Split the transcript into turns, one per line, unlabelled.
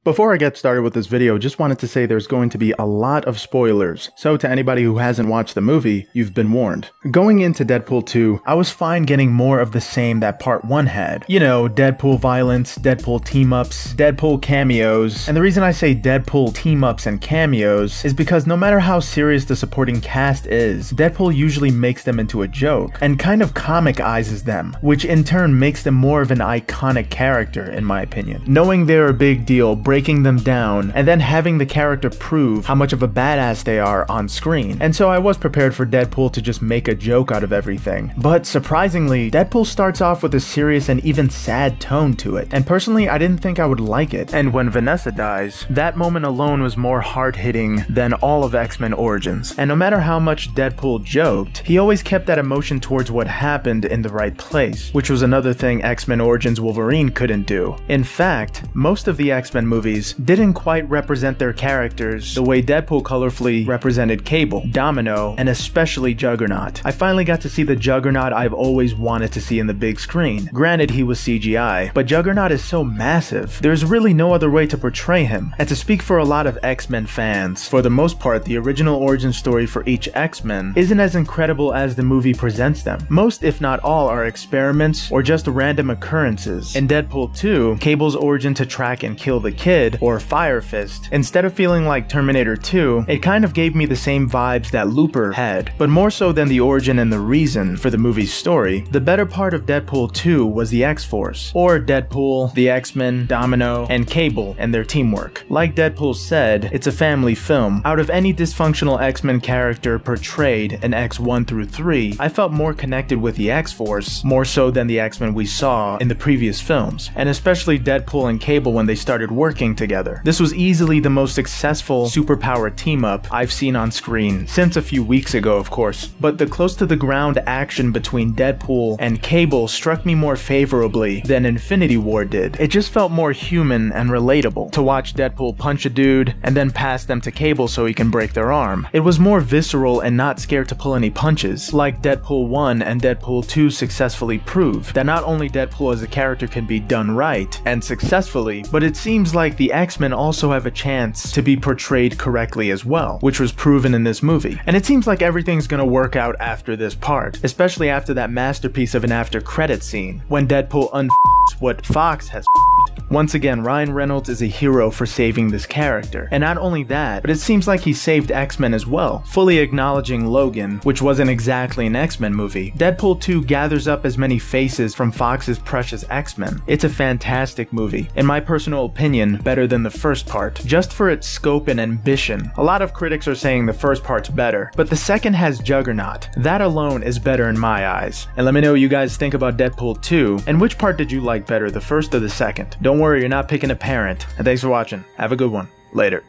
Before I get started with this video, just wanted to say there's going to be a lot of spoilers, so to anybody who hasn't watched the movie, you've been warned. Going into Deadpool 2, I was fine getting more of the same that Part 1 had. You know, Deadpool violence, Deadpool team-ups, Deadpool cameos, and the reason I say Deadpool team-ups and cameos is because no matter how serious the supporting cast is, Deadpool usually makes them into a joke, and kind of comicizes them, which in turn makes them more of an iconic character, in my opinion. Knowing they're a big deal, breaking them down, and then having the character prove how much of a badass they are on screen. And so I was prepared for Deadpool to just make a joke out of everything. But surprisingly, Deadpool starts off with a serious and even sad tone to it, and personally I didn't think I would like it. And when Vanessa dies, that moment alone was more hard-hitting than all of X-Men Origins. And no matter how much Deadpool joked, he always kept that emotion towards what happened in the right place, which was another thing X-Men Origins Wolverine couldn't do. In fact, most of the X-Men movies didn't quite represent their characters the way Deadpool colorfully represented Cable, Domino, and especially Juggernaut. I finally got to see the Juggernaut I've always wanted to see in the big screen. Granted, he was CGI, but Juggernaut is so massive, there's really no other way to portray him. And to speak for a lot of X-Men fans, for the most part, the original origin story for each X-Men isn't as incredible as the movie presents them. Most, if not all, are experiments or just random occurrences. In Deadpool 2, Cable's origin to track and kill the Kid, or Fire Fist, instead of feeling like Terminator 2, it kind of gave me the same vibes that Looper had, but more so than the origin and the reason for the movie's story. The better part of Deadpool 2 was the X-Force, or Deadpool, the X-Men, Domino, and Cable, and their teamwork. Like Deadpool said, it's a family film. Out of any dysfunctional X-Men character portrayed in X1 through 3, I felt more connected with the X-Force, more so than the X-Men we saw in the previous films, and especially Deadpool and Cable when they started working together. This was easily the most successful superpower team-up I've seen on screen, since a few weeks ago of course, but the close-to-the-ground action between Deadpool and Cable struck me more favorably than Infinity War did. It just felt more human and relatable to watch Deadpool punch a dude and then pass them to Cable so he can break their arm. It was more visceral and not scared to pull any punches, like Deadpool 1 and Deadpool 2 successfully proved that not only Deadpool as a character can be done right and successfully, but it seems like the X-Men also have a chance to be portrayed correctly as well, which was proven in this movie. And it seems like everything's gonna work out after this part, especially after that masterpiece of an after-credit scene, when Deadpool unf***s what Fox has f***ed. Once again, Ryan Reynolds is a hero for saving this character. And not only that, but it seems like he saved X-Men as well, fully acknowledging Logan, which wasn't exactly an X-Men movie. Deadpool 2 gathers up as many faces from Fox's precious X-Men. It's a fantastic movie. In my personal opinion, better than the first part, just for its scope and ambition. A lot of critics are saying the first part's better, but the second has Juggernaut. That alone is better in my eyes. And let me know what you guys think about Deadpool 2, and which part did you like better, the first or the second? Don't worry, you're not picking a parent. And thanks for watching. Have a good one. Later.